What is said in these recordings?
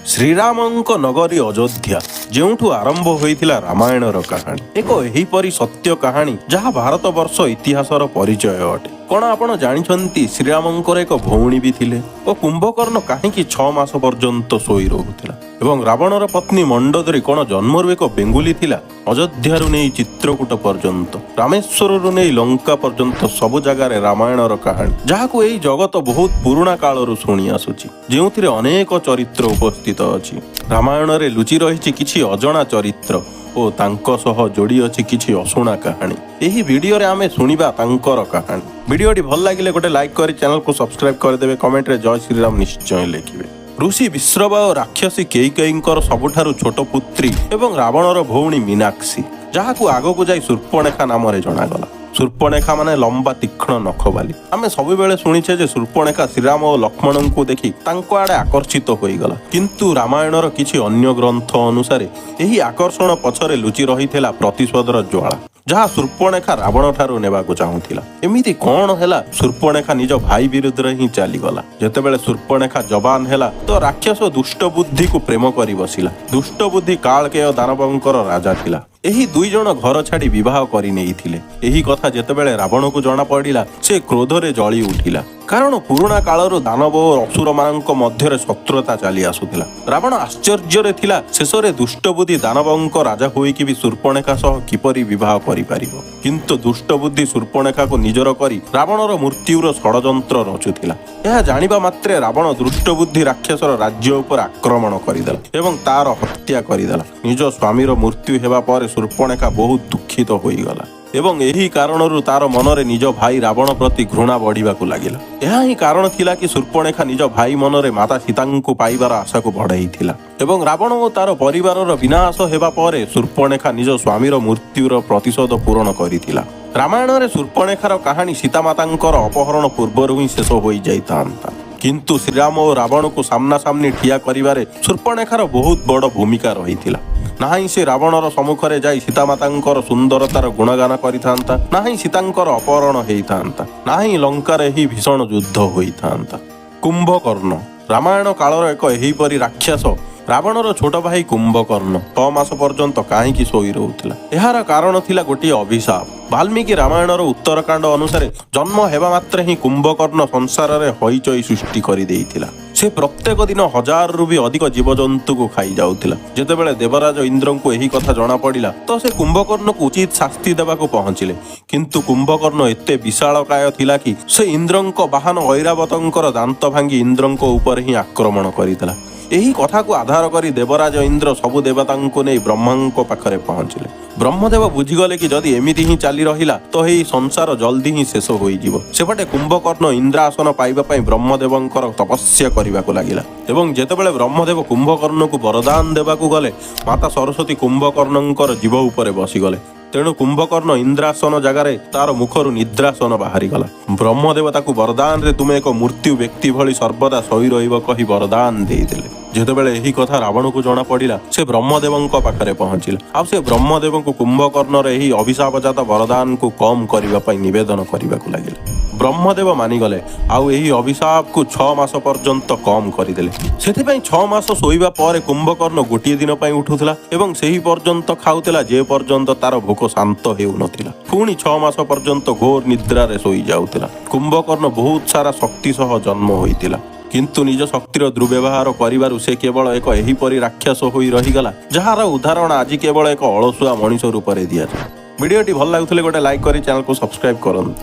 ଶ୍ରୀରାମଙ୍କ ନଗରୀ ଅଯୋଧ୍ୟା, ଯେଉଁଠୁ ଆରମ୍ଭ ହୋଇଥିଲା ରାମାୟଣର କାହାଣୀ, ଏକ ଏହିପରି ସତ୍ୟ କାହାଣୀ ଯାହା ଭାରତ ବର୍ଷ ଇତିହାସର ପରିଚୟ ଅଟେ। କଣ ଆପଣ ଜାଣିଛନ୍ତି ଶ୍ରୀରାମଙ୍କର ଏକ ଭଉଣୀ ବି ଥିଲେ ଓ କୁମ୍ଭକର୍ଣ୍ଣ କାହିଁକି 6 ମାସ ପର୍ଯ୍ୟନ୍ତ ଶୋଇ ରହୁଥିଲା? ଏବଂ ରାବଣର ପତ୍ନୀ ମଣ୍ଡୋଦରୀ କଣ ଜନ୍ମରୁ ଏକ ବେଙ୍ଗୁଲି ଥିଲା? ଅଯୋଧ୍ୟାରୁ ନେଇ ଚିତ୍ରକୂଟ ପର୍ଯ୍ୟନ୍ତ, ରାମେଶ୍ୱରରୁ ନେଇ ଲଙ୍କା ପର୍ଯ୍ୟନ୍ତ ସବୁ ଜାଗାରେ ରାମାୟଣର କାହାଣୀ, ଯାହାକୁ ଏହି ଜଗତ ବହୁତ ପୁରୁଣା କାଳରୁ ଶୁଣି ଆସୁଛି, ଯେଉଁଥିରେ ଅନେକ ଚରିତ୍ର ଉପସ୍ଥିତ ଅଛି। ରାମାୟଣରେ ଲୁଚି ରହିଛି କିଛି ଅଜଣା ଚରିତ୍ର ଓ ତାଙ୍କ ସହ ଯୋଡ଼ି ଅଛି କିଛି ଅଶୁଣା କାହାଣୀ। ଏହି ଭିଡିଓରେ ଆମେ ଶୁଣିବା ତାଙ୍କର କାହାଣୀ। ଭିଡିଓଟି ଭଲ ଲାଗିଲେ ଗୋଟେ ଲାଇକ୍ କରି ଚ୍ୟାନେଲକୁ ସବସ୍କ୍ରାଇବ କରିଦେବେ। କମେଣ୍ଟରେ ଜୟ ଶ୍ରୀରାମ ନିଶ୍ଚୟ ଲେଖିବେ। ଋଷି ବିଶ୍ରବା ଓ ରାକ୍ଷସୀ କେଇକେୟୀଙ୍କର ସବୁଠାରୁ ଛୋଟ ପୁତ୍ରୀ ଏବଂ ରାବଣର ଭଉଣୀ ମୀନାକ୍ଷୀ, ଯାହାକୁ ଆଗକୁ ଯାଇ ଶୂର୍ପଣେଖା ନାମରେ ଜଣାଗଲା। ଶୂର୍ପଣେଖା ମାନେ ଲମ୍ବା ତୀକ୍ଷ୍ଣ ନଖବାଲି। ଆମେ ସବୁବେଳେ ଶୁଣିଛେ ଯେ ଶୂର୍ପଣେଖା ଶ୍ରୀରାମ ଓ ଲକ୍ଷ୍ମଣଙ୍କୁ ଦେଖି ତାଙ୍କ ଆଡ଼େ ଆକର୍ଷିତ ହୋଇଗଲା, କିନ୍ତୁ ରାମାୟଣର କିଛି ଅନ୍ୟ ଗ୍ରନ୍ଥ ଅନୁସାରେ ଏହି ଆକର୍ଷଣ ପଛରେ ଲୁଚି ରହିଥିଲା ପ୍ରତିଶୋଧର ଜ୍ୱାଳା, ଯାହା ଶୂର୍ପଣେଖା ରାବଣ ଠାରୁ ନେବାକୁ ଚାହୁଁଥିଲା। ଏମିତି କଣ ହେଲା? ଶୂର୍ପଣେଖା ନିଜ ଭାଇ ବିରୁଦ୍ଧରେ ହିଁ ଚାଲିଗଲା। ଯେତେବେଳେ ଶୂର୍ପଣେଖା ଜବାନ ହେଲା ତ ରାକ୍ଷସ ଦୁଷ୍ଟ ବୁଦ୍ଧିକୁ ପ୍ରେମ କରି ବସିଲା। ଦୁଷ୍ଟ ବୁଦ୍ଧି କାଳକେୟ ଦାନବଙ୍କର ରାଜା ଥିଲା। ଏହି ଦୁଇ ଜଣ ଘର ଛାଡ଼ି ବିବାହ କରି ନେଇଥିଲେ। ଏହି କଥା ଯେତେବେଳେ ରାବଣକୁ ଜଣା ପଡ଼ିଲା, ସେ କ୍ରୋଧରେ ଜଳି ଉଠିଲା, କାରଣ ପୁରୁଣା କାଳରୁ ଦାନବ ଓ ଅସୁରମାନଙ୍କ ମଧ୍ୟରେ ଶତ୍ରୁତା ଚାଲି ଆସୁଥିଲା। ରାବଣ ଆଶ୍ଚର୍ଯ୍ୟରେ ଥିଲା, ଶେଷରେ ଦୁଷ୍ଟବୁଦ୍ଧି ଦାନବଙ୍କ ରାଜା ହୋଇକି ବି ଶୂର୍ପଣେଖା ସହ କିପରି ବିବାହ କରିପାରିବ। କିନ୍ତୁ ଦୁଷ୍ଟବୁଦ୍ଧି ଶୂର୍ପଣେଖାକୁ ନିଜର କରି ରାବଣର ମୃତ୍ୟୁର ଷଡ଼ଯନ୍ତ୍ର ରଚୁଥିଲା। ଏହା ଜାଣିବା ମାତ୍ରେ ରାବଣ ଦୁଷ୍ଟବୁଦ୍ଧି ରାକ୍ଷସର ରାଜ୍ୟ ଉପରେ ଆକ୍ରମଣ କରିଦେଲା ଏବଂ ତାର ହତ୍ୟା କରିଦେଲା। ନିଜ ସ୍ୱାମୀର ମୃତ୍ୟୁ ହେବା ପରେ ଶୂର୍ପଣେଖା ବହୁତ ଦୁଃଖିତ ହୋଇଗଲା ଏବଂ ଏହି କାରଣରୁ ତାର ମନରେ ନିଜ ଭାଇ ରାବଣ ପ୍ରତି ଘୃଣା ବଢ଼ିବାକୁ ଲାଗିଲା। ଏହା ହିଁ କାରଣ ଥିଲା କି ଶୂର୍ପଣେଖା ନିଜ ଭାଇ ମନରେ ମାତା ସୀତାଙ୍କୁ ପାଇବାର ଆଶାକୁ ବଢ଼ାଇଥିଲା ଏବଂ ରାବଣ ଓ ତାର ପରିବାରର ବିନାଶ ହେବା ପରେ ଶୂର୍ପଣେଖା ନିଜ ସ୍ୱାମୀର ମୃତ୍ୟୁର ପ୍ରତିଶୋଧ ପୂରଣ କରିଥିଲା। ରାମାୟଣରେ ଶୂର୍ପଣେଖାର କାହାଣୀ ସୀତାମାତାଙ୍କର ଅପହରଣ ପୂର୍ବରୁ ହିଁ ଶେଷ ହୋଇଯାଇଥାନ୍ତା, କିନ୍ତୁ ଶ୍ରୀରାମ ଓ ରାବଣକୁ ସାମ୍ନାସାମ୍ନି ଠିଆ କରିବାରେ ଶୂର୍ପଣେଖାର ବହୁତ ବଡ଼ ଭୂମିକା ରହିଥିଲା। ନାହିଁ ସେ ରାବଣର ସମ୍ମୁଖରେ ଯାଇ ସୀତାମାତାଙ୍କର ସୁନ୍ଦରତାର ଗୁଣଗାନ କରିଥାନ୍ତା, ନାହିଁ ସୀତାଙ୍କର ଅପହରଣ ହେଇଥାନ୍ତା, ନାହିଁ ଲଙ୍କାରେ ଏହି ଭୀଷଣ ଯୁଦ୍ଧ ହୋଇଥାନ୍ତା। କୁମ୍ଭକର୍ଣ୍ଣ ରାମାୟଣ କାଳର ଏକ ଏହିପରି ରାକ୍ଷସ। ରାବଣର ଛୋଟ ଭାଇ କୁମ୍ଭକର୍ଣ୍ଣ 6 ମାସ ପର୍ଯ୍ୟନ୍ତ କାହିଁକି ଶୋଇ ରହୁଥିଲା? ଏହାର କାରଣ ଥିଲା ଗୋଟିଏ ଅଭିଶାପ। ବାଲ୍ମୀକି ରାମାୟଣର ଉତ୍ତରକାଣ୍ଡ ଅନୁସାରେ ଜନ୍ମ ହେବା ମାତ୍ରେ ହିଁ କୁମ୍ଭକର୍ଣ୍ଣ ସଂସାରରେ ହଇଚଇ ସୃଷ୍ଟି କରିଦେଇଥିଲା। ସେ ପ୍ରତ୍ୟେକ ଦିନ 1000ରୁ ବି ଅଧିକ ଜୀବଜନ୍ତୁକୁ ଖାଇଯାଉଥିଲା। ଯେତେବେଳେ ଦେବରାଜ ଇନ୍ଦ୍ରଙ୍କୁ ଏହି କଥା ଜଣାପଡ଼ିଲା ତ ସେ କୁମ୍ଭକର୍ଣ୍ଣକୁ ଉଚିତ ଶାସ୍ତି ଦେବାକୁ ପହଞ୍ଚିଲେ, କିନ୍ତୁ କୁମ୍ଭକର୍ଣ୍ଣ ଏତେ ବିଶାଳକାୟ ଥିଲା କି ସେ ଇନ୍ଦ୍ରଙ୍କ ବାହନ ଐରାବତଙ୍କର ଦାନ୍ତ ଭାଙ୍ଗି ଇନ୍ଦ୍ରଙ୍କ ଉପରେ ହିଁ ଆକ୍ରମଣ କରିଥିଲା। ଏହି କଥାକୁ ଆଧାର କରି ଦେବରାଜ ଇନ୍ଦ୍ର ସବୁ ଦେବତାଙ୍କୁ ନେଇ ବ୍ରହ୍ମାଙ୍କ ପାଖରେ ପହଞ୍ଚିଲେ। ବ୍ରହ୍ମଦେବ ବୁଝିଗଲେ କି ଯଦି ଏମିତି ହିଁ ଚାଲି ରହିଲା ତ ଏହି ସଂସାର ଜଲ୍ଦି ହିଁ ଶେଷ ହୋଇଯିବ। ସେପଟେ କୁମ୍ଭକର୍ଣ୍ଣ ଇନ୍ଦ୍ରାସନ ପାଇବା ପାଇଁ ବ୍ରହ୍ମଦେବଙ୍କର ତପସ୍ୟା କରିବାକୁ ଲାଗିଲା ଏବଂ ଯେତେବେଳେ ବ୍ରହ୍ମଦେବ କୁମ୍ଭକର୍ଣ୍ଣକୁ ବରଦାନ ଦେବାକୁ ଗଲେ, ମାତା ସରସ୍ୱତୀ କୁମ୍ଭକର୍ଣ୍ଣଙ୍କର ଜୀବ ଉପରେ ବସିଗଲେ। ତେଣୁ କୁମ୍ଭକର୍ଣ୍ଣ ଇନ୍ଦ୍ରାସନ ଜାଗାରେ ତାର ମୁଖରୁ ନିଦ୍ରାସନ ବାହାରିଗଲା। ବ୍ରହ୍ମଦେବ ତାକୁ ବରଦାନରେ ତୁମେ ଏକ ମୃତ୍ୟୁ ବ୍ୟକ୍ତି ଭଳି ସର୍ବଦା ଶୋଇ ରହିବ କହି ବରଦାନ ଦେଇଦେଲେ। ଯେତେବେଳେ ଏହି କଥା ରାବଣକୁ ଜଣା ପଡ଼ିଲା, ସେ ବ୍ରହ୍ମଦେବଙ୍କ ପାଖରେ ପହଞ୍ଚିଲା ଆଉ ସେ ବ୍ରହ୍ମଦେବଙ୍କୁ କୁମ୍ଭକର୍ଣ୍ଣର ଏହି ଅଭିଶାପଜାତ ବରଦାନକୁ କମ୍ କରିବା ପାଇଁ ନିବେଦନ କରିବାକୁ ଲାଗିଲେ। ବ୍ରହ୍ମଦେବ ମାନିଗଲେ ଆଉ ଏହି ଅଭିଶାପକୁ 6 ମାସ ପର୍ଯ୍ୟନ୍ତ କମ୍ କରିଦେଲେ। ସେଥିପାଇଁ 6 ମାସ ଶୋଇବା ପରେ କୁମ୍ଭକର୍ଣ୍ଣ ଗୋଟିଏ ଦିନ ପାଇଁ ଉଠୁଥିଲା ଏବଂ ସେହି ପର୍ଯ୍ୟନ୍ତ ଖାଉଥିଲା ଯେ ପର୍ଯ୍ୟନ୍ତ ତାର ଭୋକ ଶାନ୍ତ ହେଉନଥିଲା। ପୁଣି 6 ମାସ ପର୍ଯ୍ୟନ୍ତ ଘୋର ନିଦ୍ରାରେ ଶୋଇଯାଉଥିଲା। କୁମ୍ଭକର୍ଣ୍ଣ ବହୁତ ସାରା ଶକ୍ତି ସହ ଜନ୍ମ ହୋଇଥିଲା, କିନ୍ତୁ ନିଜ ଶକ୍ତିର ଦୁର୍ବ୍ୟବହାର କରିବାରୁ ସେ କେବଳ ଏକ ଏହିପରି ରାକ୍ଷସ ହୋଇ ରହିଗଲା, ଯାହାର ଉଦାହରଣ ଆଜି କେବଳ ଏକ ଅଳସୁଆ ମଣିଷ ରୂପରେ ଦିଆଯାଏ। ଭିଡିଓଟି ଭଲ ଲାଗୁଥିଲେ ଗୋଟେ ଲାଇକ୍ କରି ଚ୍ୟାନେଲକୁ ସବସ୍କ୍ରାଇବ କରନ୍ତୁ।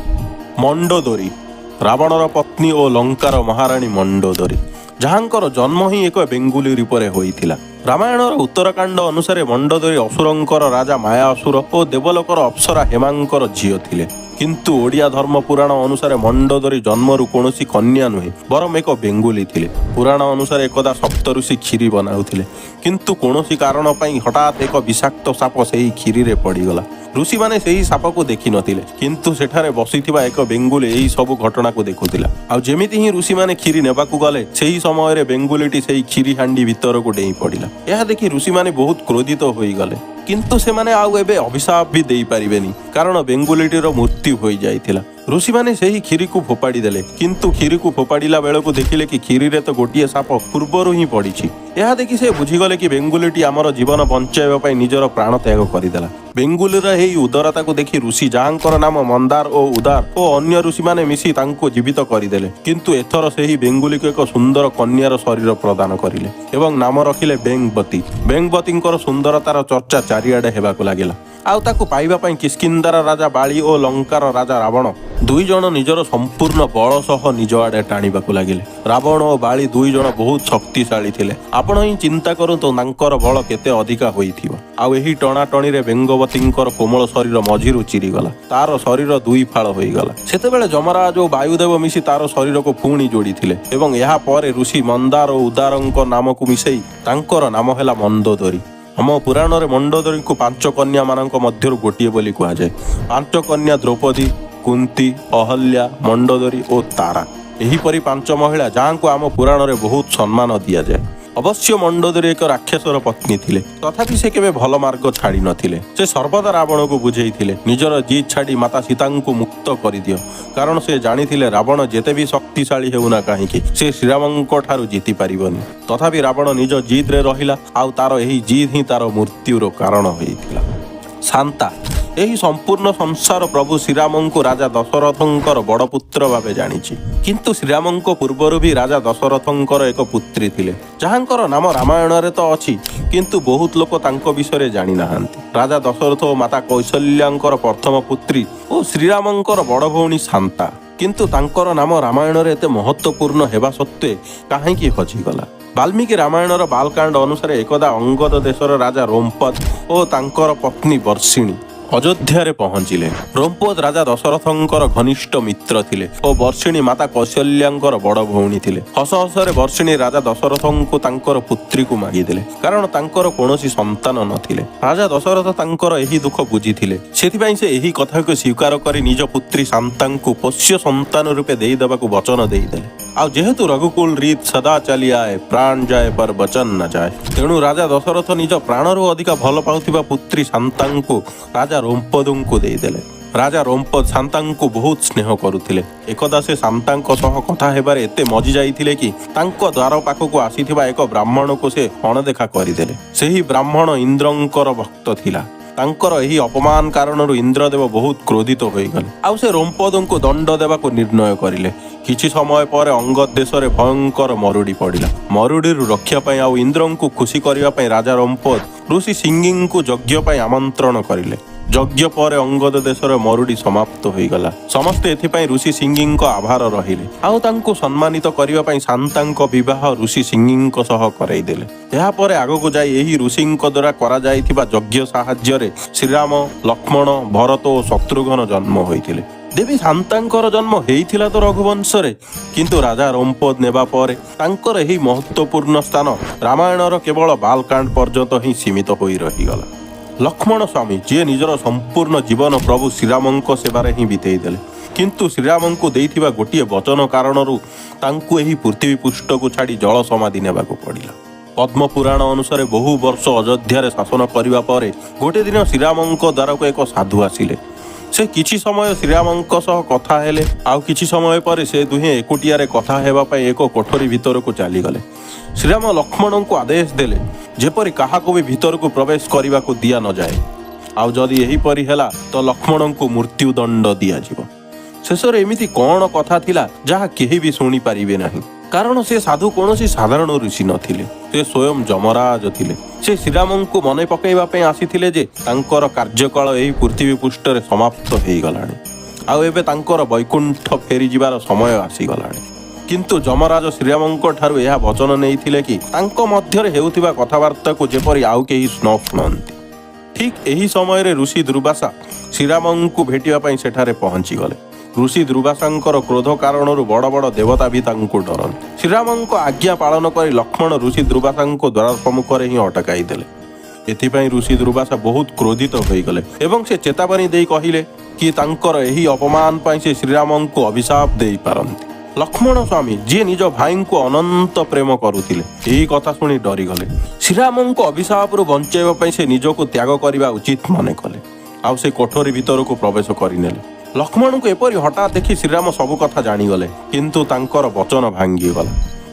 ମଣ୍ଡୋଦରୀ ରାବଣର ପତ୍ନୀ ଓ ଲଙ୍କାର ମହାରାଣୀ ମଣ୍ଡୋଦରୀ, ଯାହାଙ୍କର ଜନ୍ମ ହିଁ ଏକ ବେଙ୍ଗୁଲି ରୂପରେ ହୋଇଥିଲା। ରାମାୟଣର ଉତ୍ତରକାଣ୍ଡ ଅନୁସାରେ ମଣ୍ଡୋଦରୀ ଅସୁରଙ୍କର ରାଜା ମାୟାସୁର ଓ ଦେବଲୋକର ଅପ୍ସରା ହେମାଙ୍କର ଝିଅ ଥିଲେ, କିନ୍ତୁ ଓଡ଼ିଆ ଧର୍ମ ପୁରାଣ ଅନୁସାରେ ମଣ୍ଡୋଦରୀ ଜନ୍ମରୁ କୌଣସି କନ୍ୟା ନୁହେଁ ବରଂ ଏକ ବେଙ୍ଗୁଲି ଥିଲେ। ପୁରାଣ ଅନୁସାରେ ଏକଦା ସପ୍ତଋଷି କ୍ଷୀରି ବନାଉଥିଲେ, କିନ୍ତୁ କୌଣସି କାରଣ ପାଇଁ ହଠାତ୍ ଏକ ବିଷାକ୍ତ ସାପ ସେହି କ୍ଷୀରିରେ ପଡ଼ିଗଲା। ଋଷିମାନେ ସେହି ସାପକୁ ଦେଖିନଥିଲେ, କିନ୍ତୁ ସେଠାରେ ବସିଥିବା ଏକ ବେଙ୍ଗୁଲି ଏହି ସବୁ ଘଟଣାକୁ ଦେଖୁଥିଲା। ଆଉ ଯେମିତି ହିଁ ଋଷିମାନେ କ୍ଷୀରି ନେବାକୁ ଗଲେ, ସେହି ସମୟରେ ବେଙ୍ଗୁଲିଟି ସେହି କ୍ଷୀରି ହାଣ୍ଡି ଭିତରକୁ ଡେଇଁ ପଡ଼ିଲା। ଏହା ଦେଖି ଋଷିମାନେ ବହୁତ କ୍ରୋଧିତ ହୋଇଗଲେ, କିନ୍ତୁ ସେମାନେ ଆଉ ଏବେ ଅଭିଶାପ ବି ଦେଇପାରିବେନି, କାରଣ ବେଙ୍ଗୁଲିଟିର ମୃତ୍ୟୁ ହୋଇଯାଇଥିଲା। ऋषिमाने ସେହି କ୍ଷୀରିକୁ ଫୋପାଡ଼ି ଦେଲେ, କିନ୍ତୁ କ୍ଷୀରିକୁ ଫୋପାଡ଼ିଲା ବେଳକୁ ଦେଖିଲେ କି କ୍ଷୀରିରେ ତ ଗୋଟିଏ ସାପ ପୂର୍ବରୁ ହିଁ ପଡ଼ିଛି। ଏହା ଦେଖି ସେ ବୁଝିଗଲେ କି ବେଙ୍ଗୁଲିଟି ଆମର ଜୀବନ ବଞ୍ଚାଇବା ପାଇଁ ନିଜର ପ୍ରାଣ ତ୍ୟାଗ କରିଦେଲା। ବେଙ୍ଗୁଲିର ଏହି ଉଦାରତାକୁ ଦେଖି ଋଷି, ଯାହାଙ୍କର ନାମ ମନ୍ଦାର ଓ ଉଦାର ଓ ଅନ୍ୟ ଋଷିମାନେ ମିଶି ତାଙ୍କୁ ଜୀବିତ କରିଦେଲେ। କିନ୍ତୁ ଏଥର ସେହି ବେଙ୍ଗୁଲିକୁ ଏକ ସୁନ୍ଦର କନ୍ୟାର ଶରୀର ପ୍ରଦାନ କରିଲେ ଏବଂ ନାମ ରଖିଲେ ବେଙ୍ଗବତୀ। ବେଙ୍ଗବତୀଙ୍କର ସୁନ୍ଦରତାର ଚର୍ଚ୍ଚା ଚାରିଆଡ଼େ ହେବାକୁ ଲାଗିଲା। ଆଉ ତାକୁ ପାଇବା ପାଇଁ କିଷ୍କିନ୍ଧାର ରାଜା ବାଳି ଓ ଲଙ୍କାର ରାଜା ରାବଣ ଦୁଇ ଜଣ ନିଜର ସମ୍ପୂର୍ଣ୍ଣ ବଳ ସହ ନିଜ ଆଡ଼େ ଟାଣିବାକୁ ଲାଗିଲେ। ରାବଣ ଓ ବାଳି ଦୁଇ ଜଣ ବହୁତ ଶକ୍ତିଶାଳୀ ଥିଲେ। ଆପଣ ହିଁ ଚିନ୍ତା କରନ୍ତୁ ତାଙ୍କର ବଳ କେତେ ଅଧିକା ହୋଇଥିବ। ଆଉ ଏହି ଟଣାଟଣିରେ ବେଙ୍ଗବତୀଙ୍କର କୋମଳ ଶରୀର ମଝିରୁ ଚିରିଗଲା, ତାର ଶରୀର ଦୁଇ ଫାଳ ହୋଇଗଲା। ସେତେବେଳେ ଯମରାଜ ଓ ବାୟୁଦେବ ମିଶି ତାର ଶରୀରକୁ ପୁଣି ଯୋଡ଼ିଥିଲେ ଏବଂ ଏହା ପରେ ଋଷି ମନ୍ଦାର ଓ ଉଦାରଙ୍କ ନାମକୁ ମିଶାଇ ତାଙ୍କର ନାମ ହେଲା ମଣ୍ଡୋଦରୀ। ଆମ ପୁରାଣରେ ମଣ୍ଡୋଦରୀଙ୍କୁ 5 କନ୍ୟାମାନଙ୍କ ମଧ୍ୟରୁ ଗୋଟିଏ ବୋଲି କୁହାଯାଏ। 5 କନ୍ୟା ଦ୍ରୌପଦୀ, କୁନ୍ତୀ, ଅହଲ୍ୟା, ମଣ୍ଡୋଦରୀ ଓ ତାରା। ଏହିପରି 5 ମହିଳା ଯାହାଙ୍କୁ ଆମ ପୁରାଣରେ ବହୁତ ସମ୍ମାନ ଦିଆଯାଏ। ଅବଶ୍ୟ ମଣ୍ଡୋଦରୀ ଏକ ରାକ୍ଷସର ପତ୍ନୀ ଥିଲେ, ତଥାପି ସେ କେବେ ଭଲ ମାର୍ଗ ଛାଡ଼ି ନଥିଲେ। ସେ ସର୍ବଦା ରାବଣକୁ ବୁଝେଇଥିଲେ ନିଜର ଜିଦ୍ ଛାଡ଼ି ମାତା ସୀତାଙ୍କୁ ମୁକ୍ତ କରିଦିଅ, କାରଣ ସେ ଜାଣିଥିଲେ ରାବଣ ଯେତେ ବି ଶକ୍ତିଶାଳୀ ହେଉନା କାହିଁକି ସେ ଶ୍ରୀରାମଙ୍କ ଠାରୁ ଜିତି ପାରିବନି। ତଥାପି ରାବଣ ନିଜ ଜିଦ୍ରେ ରହିଲା, ଆଉ ତାର ଏହି ଜିଦ୍ ହିଁ ତାର ମୃତ୍ୟୁର କାରଣ ହୋଇଥିଲା। ଶାନ୍ତା ଏହି ସମ୍ପୂର୍ଣ୍ଣ ସଂସାର ପ୍ରଭୁ ଶ୍ରୀରାମଙ୍କୁ ରାଜା ଦଶରଥଙ୍କର ବଡ଼ ପୁତ୍ର ଭାବେ ଜାଣିଛି। କିନ୍ତୁ ଶ୍ରୀରାମଙ୍କ ପୂର୍ବରୁ ବି ରାଜା ଦଶରଥଙ୍କର ଏକ ପୁତ୍ରୀ ଥିଲେ, ଯାହାଙ୍କର ନାମ ରାମାୟଣରେ ତ ଅଛି, କିନ୍ତୁ ବହୁତ ଲୋକ ତାଙ୍କ ବିଷୟରେ ଜାଣିନାହାନ୍ତି। ରାଜା ଦଶରଥ ଓ ମାତା କୌଶଲ୍ୟାଙ୍କର ପ୍ରଥମ ପୁତ୍ରୀ ଓ ଶ୍ରୀରାମଙ୍କର ବଡ଼ ଭଉଣୀ ଶାନ୍ତା। କିନ୍ତୁ ତାଙ୍କର ନାମ ରାମାୟଣରେ ଏତେ ମହତ୍ତ୍ୱପୂର୍ଣ୍ଣ ହେବା ସତ୍ତ୍ୱେ କାହିଁକି ହଜିଗଲା? ବାଲ୍ମୀକି ରାମାୟଣର ବାଲକାଣ୍ଡ ଅନୁସାରେ ଏକଦା ଅଙ୍ଗଦ ଦେଶର ରାଜା ରୋମପଦ ଓ ତାଙ୍କର ପତ୍ନୀ ବର୍ଷିଣୀ ଅଯୋଧ୍ୟାରେ ପହଞ୍ଚିଲେ। ରୋମପଦ ରାଜା ଦଶରଥଙ୍କର ଘନିଷ୍ଠ ମିତ୍ର ଥିଲେ ଓ ବର୍ଷିଣୀ ମାତା କୌଶଲ୍ୟାଙ୍କର ବଡ଼ ଭଉଣୀ ଥିଲେ। ହସ ହସରେ ବର୍ଷିଣୀ ରାଜା ଦଶରଥଙ୍କୁ ତାଙ୍କର ପୁତ୍ରୀକୁ ମାଗିଦେଲେ, କାରଣ ତାଙ୍କର କୌଣସି ସନ୍ତାନ ନଥିଲେ। ରାଜା ଦଶରଥ ତାଙ୍କର ଏହି ଦୁଃଖ ବୁଝିଥିଲେ, ସେଥିପାଇଁ ସେ ଏହି କଥାକୁ ସ୍ୱୀକାର କରି ନିଜ ପୁତ୍ରୀ ଶାନ୍ତାଙ୍କୁ ପୋଷ୍ୟ ସନ୍ତାନ ରୂପେ ଦେଇଦେବାକୁ ବଚନ ଦେଇଦେଲେ। ଆଉ ଯେହେତୁ ରଘୁକୁଳ ରୀତ ସଦା ଚାଲି ଆଏ, ପ୍ରାଣ ଯାଏ ପର ବଚନ ନ ଯାଏ, ତେଣୁ ରାଜା ଦଶରଥ ନିଜ ପ୍ରାଣରୁ ଅଧିକା ଭଲ ପାଉଥିବା ପୁତ୍ରୀ ଶାନ୍ତାଙ୍କୁ ରାଜା ରୋମପଦଙ୍କୁ ଦେଇଦେଲେ। ରାଜା ରୋମପଦ ଶାନ୍ତାଙ୍କୁ ବହୁତ ସ୍ନେହ କରୁଥିଲେ। ଏକଦା ସେ ଶାନ୍ତାଙ୍କ ସହ କଥା ହେବାରେ ଏତେ ମଜି ଯାଇଥିଲେ କି ତାଙ୍କ ଦ୍ୱାର ପାଖକୁ ଆସିଥିବା ଏକ ବ୍ରାହ୍ମଣକୁ ସେ ଅଣଦେଖା କରିଦେଲେ। ସେହି ବ୍ରାହ୍ମଣ ଇନ୍ଦ୍ରଙ୍କର ଭକ୍ତ ଥିଲା। ତାଙ୍କର ଏହି ଅପମାନ କାରଣରୁ ଇନ୍ଦ୍ରଦେବ ବହୁତ କ୍ରୋଧିତ ହୋଇଗଲେ, ଆଉ ସେ ରୋମପଦଙ୍କୁ ଦଣ୍ଡ ଦେବାକୁ ନିର୍ଣ୍ଣୟ କରିଲେ। କିଛି ସମୟ ପରେ ଅଙ୍ଗଦ ଦେଶରେ ଭୟଙ୍କର ମରୁଡ଼ି ପଡ଼ିଲା। ମରୁଡ଼ିରୁ ରକ୍ଷା ପାଇଁ ଆଉ ଇନ୍ଦ୍ରଙ୍କୁ ଖୁସି କରିବା ପାଇଁ ରାଜା ରୋମପଦ ଋଷି ସିଂହୀଙ୍କୁ ଯଜ୍ଞ ପାଇଁ ଆମନ୍ତ୍ରଣ କରିଲେ। ଯଜ୍ଞ ପରେ ଅଙ୍ଗଦ ଦେଶର ମରୁଡ଼ି ସମାପ୍ତ ହୋଇଗଲା। ସମସ୍ତେ ଏଥିପାଇଁ ଋଷି ସିଂହୀଙ୍କ ଆଭାର ରହିଲେ, ଆଉ ତାଙ୍କୁ ସମ୍ମାନିତ କରିବା ପାଇଁ ଶାନ୍ତାଙ୍କ ବିବାହ ଋଷି ସିଂହୀଙ୍କ ସହ କରାଇଦେଲେ। ଏହାପରେ ଆଗକୁ ଯାଇ ଏହି ଋଷିଙ୍କ ଦ୍ୱାରା କରାଯାଇଥିବା ଯଜ୍ଞ ସାହାଯ୍ୟରେ ଶ୍ରୀରାମ, ଲକ୍ଷ୍ମଣ, ଭରତ ଓ ଶତ୍ରୁଘ୍ନ ଜନ୍ମ ହୋଇଥିଲେ। ଦେବୀ ଶାନ୍ତାଙ୍କର ଜନ୍ମ ହେଇଥିଲା ତ ରଘୁବଂଶରେ, କିନ୍ତୁ ରାଜା ରୋମପଦ ନେବା ପରେ ତାଙ୍କର ଏହି ମହତ୍ତ୍ୱପୂର୍ଣ୍ଣ ସ୍ଥାନ ରାମାୟଣର କେବଳ ବାଲକାଣ୍ଡ ପର୍ଯ୍ୟନ୍ତ ହିଁ ସୀମିତ ହୋଇ ରହିଗଲା। ଲକ୍ଷ୍ମଣ ସ୍ୱାମୀ, ଯିଏ ନିଜର ସମ୍ପୂର୍ଣ୍ଣ ଜୀବନ ପ୍ରଭୁ ଶ୍ରୀରାମଙ୍କ ସେବାରେ ହିଁ ବିତେଇ ଦେଲେ, କିନ୍ତୁ ଶ୍ରୀରାମଙ୍କୁ ଦେଇଥିବା ଗୋଟିଏ ବଚନ କାରଣରୁ ତାଙ୍କୁ ଏହି ପୃଥିବୀ ପୃଷ୍ଠକୁ ଛାଡ଼ି ଜଳ ସମାଧି ନେବାକୁ ପଡ଼ିଲା। ପଦ୍ମ ପୁରାଣ ଅନୁସାରେ ବହୁ ବର୍ଷ ଅଯୋଧ୍ୟାରେ ଶାସନ କରିବା ପରେ ଗୋଟିଏ ଦିନ ଶ୍ରୀରାମଙ୍କ ଦ୍ୱାରକୁ ଏକ ସାଧୁ ଆସିଲେ। ସେ କିଛି ସମୟ ଶ୍ରୀରାମଙ୍କ ସହ କଥା ହେଲେ, ଆଉ କିଛି ସମୟ ପରେ ସେ ଦୁହେଁ ଏକୁଟିଆରେ କଥା ହେବା ପାଇଁ ଏକ କୋଠରୀ ଭିତରକୁ ଚାଲିଗଲେ। ଶ୍ରୀରାମ ଲକ୍ଷ୍ମଣଙ୍କୁ ଆଦେଶ ଦେଲେ ଯେପରି କାହାକୁ ବି ଭିତରକୁ ପ୍ରବେଶ କରିବାକୁ ଦିଆ ନଯାଏ, ଆଉ ଯଦି ଏହିପରି ହେଲା ତ ଲକ୍ଷ୍ମଣଙ୍କୁ ମୃତ୍ୟୁଦଣ୍ଡ ଦିଆଯିବ। ଶେଷରେ ଏମିତି କ'ଣ କଥା ଥିଲା ଯାହା କେହି ବି ଶୁଣିପାରିବେ ନାହିଁ, କାରଣ ସେ ସାଧୁ କୌଣସି ସାଧାରଣ ଋଷି ନଥିଲେ, ସେ ସ୍ୱୟଂ ଯମରାଜ ଥିଲେ। ସେ ଶ୍ରୀରାମଙ୍କୁ ମନେ ପକାଇବା ପାଇଁ ଆସିଥିଲେ ଯେ ତାଙ୍କର କାର୍ଯ୍ୟକାଳ ଏହି ପୃଥିବୀ ପୃଷ୍ଠରେ ସମାପ୍ତ ହୋଇଗଲାଣି, ଆଉ ଏବେ ତାଙ୍କର ବୈକୁଣ୍ଠ ଫେରିଯିବାର ସମୟ ଆସିଗଲାଣି। କିନ୍ତୁ ଯମରାଜ ଶ୍ରୀରାମଙ୍କ ଠାରୁ ଏହା ବଚନ ନେଇଥିଲେ କି ତାଙ୍କ ମଧ୍ୟରେ ହେଉଥିବା କଥାବାର୍ତ୍ତାକୁ ଯେପରି ଆଉ କେହି ନ ଶୁଣନ୍ତି। ଠିକ୍ ଏହି ସମୟରେ ଋଷି ଦୁର୍ବାସା ଶ୍ରୀରାମଙ୍କୁ ଭେଟିବା ପାଇଁ ସେଠାରେ ପହଞ୍ଚିଗଲେ। ଋଷି ଦୁର୍ବାସାଙ୍କର କ୍ରୋଧ କାରଣରୁ ବଡ଼ ବଡ଼ ଦେବତା ବି ତାଙ୍କୁ ଡରନ୍ତି। ଶ୍ରୀରାମଙ୍କ ଆଜ୍ଞା ପାଳନ କରି ଲକ୍ଷ୍ମଣ ଋଷି ଦୁର୍ବାସାଙ୍କ ଦ୍ୱାର ସମ୍ମୁଖରେ ହିଁ ଅଟକାଇ ଦେଲେ। ଏଥିପାଇଁ ଋଷି ଦୁର୍ବାସା ବହୁତ କ୍ରୋଧିତ ହୋଇଗଲେ ଏବଂ ସେ ଚେତାବନୀ ଦେଇ କହିଲେ କି ତାଙ୍କର ଏହି ଅପମାନ ପାଇଁ ସେ ଶ୍ରୀରାମଙ୍କୁ ଅଭିଶାପ ଦେଇପାରନ୍ତି। ଲକ୍ଷ୍ମଣ ସ୍ୱାମୀ, ଯିଏ ନିଜ ଭାଇଙ୍କୁ ଅନନ୍ତ ପ୍ରେମ କରୁଥିଲେ, ଏହି କଥା ଶୁଣି ଡରିଗଲେ। ଶ୍ରୀରାମଙ୍କ ଅଭିଶାପରୁ ବଞ୍ଚାଇବା ପାଇଁ ସେ ନିଜକୁ ତ୍ୟାଗ କରିବା ଉଚିତ ମନେ କଲେ, ଆଉ ସେ କୋଠରୀ ଭିତରକୁ ପ୍ରବେଶ କରିନେଲେ। ଲକ୍ଷ୍ମଣଙ୍କୁ ଏପରି ହଠାତ୍ ଦେଖି ଶ୍ରୀରାମ ସବୁ କଥା ଜାଣିଗଲେ, କିନ୍ତୁ ତାଙ୍କର ବଚନ ଭାଙ୍ଗିଗଲା।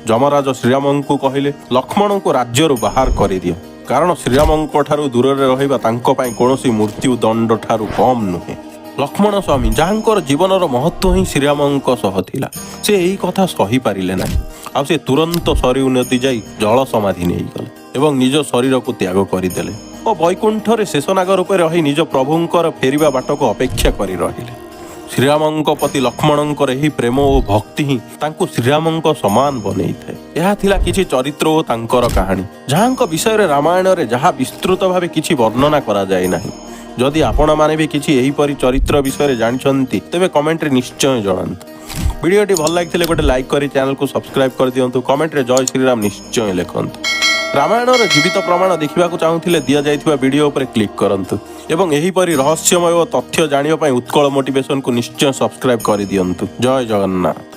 ଯମରାଜ ଶ୍ରୀରାମଙ୍କୁ କହିଲେ, ଲକ୍ଷ୍ମଣଙ୍କୁ ରାଜ୍ୟରୁ ବାହାର କରିଦିଅ, କାରଣ ଶ୍ରୀରାମଙ୍କ ଠାରୁ ଦୂରରେ ରହିବା ତାଙ୍କ ପାଇଁ କୌଣସି ମୃତ୍ୟୁ ଦଣ୍ଡ ଠାରୁ କମ୍ ନୁହେଁ। ଲକ୍ଷ୍ମଣ ସ୍ୱାମୀ, ଯାହାଙ୍କର ଜୀବନର ମହତ୍ଵ ହିଁ ଶ୍ରୀରାମଙ୍କ ସହ ଥିଲା, ସେ ଏହି କଥା ସହିପାରିଲେ ନାହିଁ। ଆଉ ସେ ତୁରନ୍ତ ସରି ଉନ୍ନତି ଯାଇ ଜଳ ସମାଧି ନେଇଗଲେ ଏବଂ ନିଜ ଶରୀରକୁ ତ୍ୟାଗ କରିଦେଲେ ଓ ବୈକୁଣ୍ଠରେ ଶେଷନାଗ ରୂପେ ରହି ନିଜ ପ୍ରଭୁଙ୍କର ଫେରିବା ବାଟକୁ ଅପେକ୍ଷା କରି ରହିଲେ। ଶ୍ରୀରାମଙ୍କ ପ୍ରତି ଲକ୍ଷ୍ମଣଙ୍କର ଏହି ପ୍ରେମ ଓ ଭକ୍ତି ହିଁ ତାଙ୍କୁ ଶ୍ରୀରାମଙ୍କ ସମାନ ବନେଇଥାଏ। ଏହା ଥିଲା କିଛି ଚରିତ୍ର ଓ ତାଙ୍କର କାହାଣୀ, ଯାହାଙ୍କ ବିଷୟରେ ରାମାୟଣରେ ଯାହା ବିସ୍ତୃତ ଭାବେ କିଛି ବର୍ଣ୍ଣନା କରାଯାଇ ନାହିଁ। ଯଦି ଆପଣମାନେ ବି କିଛି ଏହିପରି ଚରିତ୍ର ବିଷୟରେ ଜାଣିଛନ୍ତି, ତେବେ କମେଣ୍ଟରେ ନିଶ୍ଚୟ ଜଣାନ୍ତୁ। ଭିଡ଼ିଓଟି ଭଲ ଲାଗିଥିଲେ ଗୋଟେ ଲାଇକ୍ କରି ଚ୍ୟାନେଲକୁ ସବସ୍କ୍ରାଇବ୍ କରିଦିଅନ୍ତୁ। କମେଣ୍ଟରେ ଜୟ ଶ୍ରୀରାମ ନିଶ୍ଚୟ ଲେଖନ୍ତୁ। ରାମାୟଣର ଜୀବିତ ପ୍ରମାଣ ଦେଖିବାକୁ ଚାହୁଁଥିଲେ ଦିଆଯାଇଥିବା ଭିଡ଼ିଓ ଉପରେ କ୍ଲିକ୍ କରନ୍ତୁ ଏବଂ ଏହିପରି ରହସ୍ୟମୟ ତଥ୍ୟ ଜାଣିବା ପାଇଁ ଉତ୍କଳ ମୋଟିଭେସନକୁ ନିଶ୍ଚୟ ସବସ୍କ୍ରାଇବ୍ କରିଦିଅନ୍ତୁ। ଜୟ ଜଗନ୍ନାଥ।